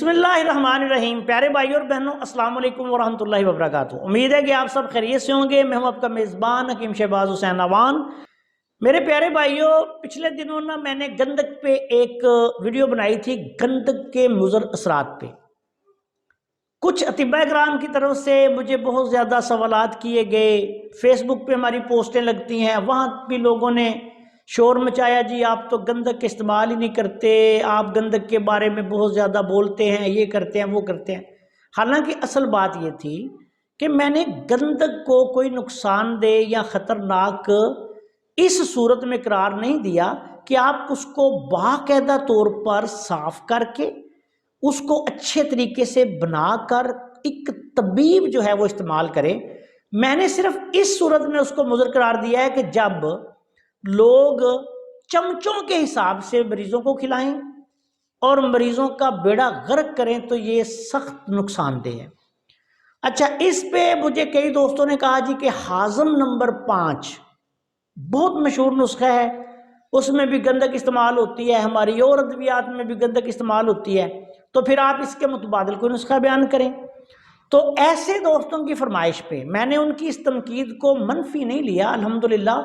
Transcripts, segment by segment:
بسم اللہ الرحمن الرحیم۔ پیارے بھائیوں اور بہنوں، السلام علیکم ورحمۃ اللہ وبرکاتہ۔ امید ہے کہ آپ سب خیریت سے ہوں گے۔ میں ہوں آپ کا میزبان حکیم شہباز حسین اعوان۔ میرے پیارے بھائیوں، پچھلے دنوں میں نے گندک پہ ایک ویڈیو بنائی تھی، گندک کے مضر اثرات پہ۔ کچھ اطباء کرام کی طرف سے مجھے بہت زیادہ سوالات کیے گئے، فیس بک پہ ہماری پوسٹیں لگتی ہیں، وہاں بھی لوگوں نے شور مچایا، جی آپ تو گندک کے استعمال ہی نہیں کرتے، آپ گندک کے بارے میں بہت زیادہ بولتے ہیں، یہ کرتے ہیں وہ کرتے ہیں۔ حالانکہ اصل بات یہ تھی کہ میں نے گندک کو کوئی نقصان دہ یا خطرناک اس صورت میں قرار نہیں دیا کہ آپ اس کو باقاعدہ طور پر صاف کر کے اس کو اچھے طریقے سے بنا کر ایک طبیب جو ہے وہ استعمال کرے۔ میں نے صرف اس صورت میں اس کو مضر قرار دیا ہے کہ جب لوگ چمچوں کے حساب سے مریضوں کو کھلائیں اور مریضوں کا بیڑا غرق کریں تو یہ سخت نقصان دہ ہے۔ اچھا، اس پہ مجھے کئی دوستوں نے کہا جی کہ ہاضم نمبر 5 بہت مشہور نسخہ ہے، اس میں بھی گندک استعمال ہوتی ہے، ہماری اور ادویات میں بھی گندک استعمال ہوتی ہے، تو پھر آپ اس کے متبادل کوئی نسخہ بیان کریں۔ تو ایسے دوستوں کی فرمائش پہ میں نے ان کی اس تنقید کو منفی نہیں لیا، الحمدللہ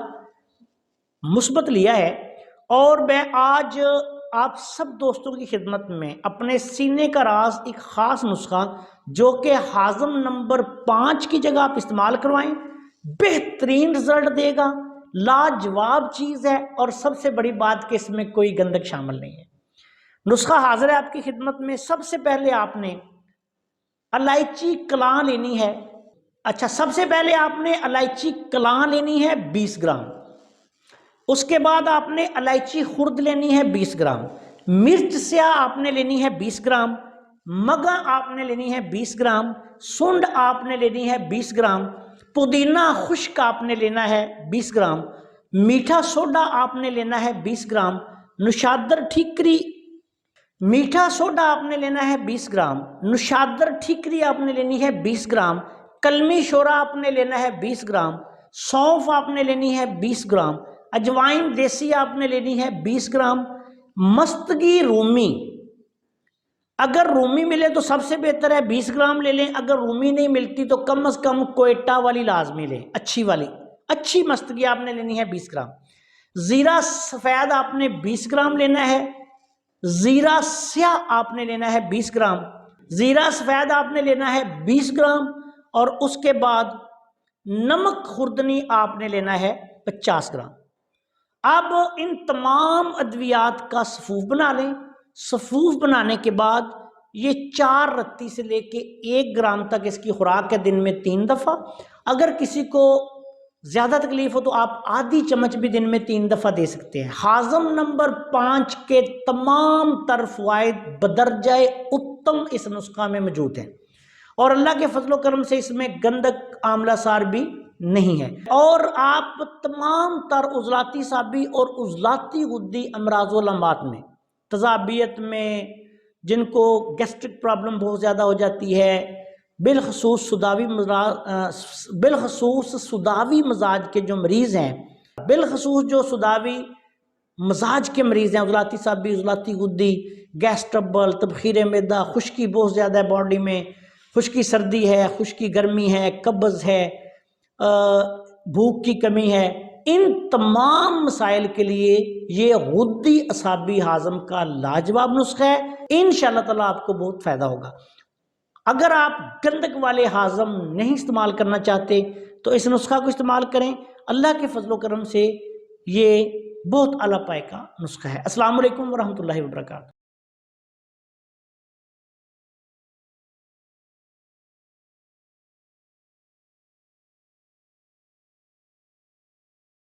مثبت لیا ہے، اور میں آج آپ سب دوستوں کی خدمت میں اپنے سینے کا راز ایک خاص نسخہ جو کہ ہاضم نمبر 5 کی جگہ آپ استعمال کروائیں، بہترین رزلٹ دے گا، لاجواب چیز ہے، اور سب سے بڑی بات کہ اس میں کوئی گندک شامل نہیں ہے۔ نسخہ حاضر ہے آپ کی خدمت میں۔ سب سے پہلے آپ نے الائچی کلاں لینی ہے۔ اچھا، سب سے پہلے آپ نے الائچی کلاں لینی ہے 20 گرام، اس کے بعد آپ نے الائچی خرد لینی ہے 20 گرام، مرچ سیاہ آپ نے لینی ہے 20 گرام، مگا آپ نے لینی ہے 20 گرام، سنڈ آپ نے لینی ہے 20 گرام، پودینہ خشک آپ نے لینا ہے 20 گرام، میٹھا سوڈا آپ نے لینا ہے 20 گرام، نشادر ٹھیکری میٹھا سوڈا آپ نے لینا ہے 20 گرام، نشادر ٹھیکری آپ نے لینی ہے 20 گرام، کلمی شورا آپ نے لینا ہے 20 گرام، سونف آپ نے لینی ہے 20 گرام، اجوائن دیسی آپ نے لینی ہے 20 گرام، مستگی رومی، اگر رومی ملے تو سب سے بہتر ہے 20 گرام لے لیں، اگر رومی نہیں ملتی تو کم از کم کوئٹہ والی لازمی لیں، اچھی والی، اچھی مستگی آپ نے لینی ہے 20 گرام، زیرہ سفید آپ نے 20 گرام لینا ہے، زیرہ سیاہ آپ نے لینا ہے 20 گرام، زیرہ سفید آپ نے لینا ہے 20 گرام، اور اس کے بعد نمک خوردنی آپ نے لینا ہے 50 گرام۔ اب ان تمام ادویات کا صفوف بنا لیں۔ صفوف بنانے کے بعد یہ 4 رتی سے لے کے 1 گرام تک اس کی خوراک ہے، دن میں 3 دفعہ۔ اگر کسی کو زیادہ تکلیف ہو تو آپ آدھی چمچ بھی دن میں 3 دفعہ دے سکتے ہیں۔ ہاضم نمبر 5 کے تمام تر فوائد بدرجہ اتم اس نسخہ میں موجود ہیں، اور اللہ کے فضل و کرم سے اس میں گندک آملہ سار بھی نہیں ہے، اور آپ تمام تر عضلاتی سابی اور عضلاتی غدی امراض و علامات میں، تذابیت میں، جن کو گیسٹرک پرابلم بہت زیادہ ہو جاتی ہے، بالخصوص سداوی مزاج کے جو مریض ہیں، بالخصوص جو سداوی مزاج کے مریض ہیں، عضلاتی سابی، عضلاتی غدی، گیس ٹربل، تبخیر معدہ، خشکی بہت زیادہ ہے باڈی میں، خشکی سردی ہے، خشکی گرمی ہے، قبض ہے، بھوک کی کمی ہے، ان تمام مسائل کے لیے یہ غدی اعصابی ہاضم کا لاجواب نسخہ ہے۔ انشاءاللہ تعالیٰ آپ کو بہت فائدہ ہوگا۔ اگر آپ گندک والے ہاضم نہیں استعمال کرنا چاہتے تو اس نسخہ کو استعمال کریں، اللہ کے فضل و کرم سے یہ بہت اعلیٰ پائے کا نسخہ ہے۔ السلام علیکم ورحمۃ اللہ وبرکاتہ۔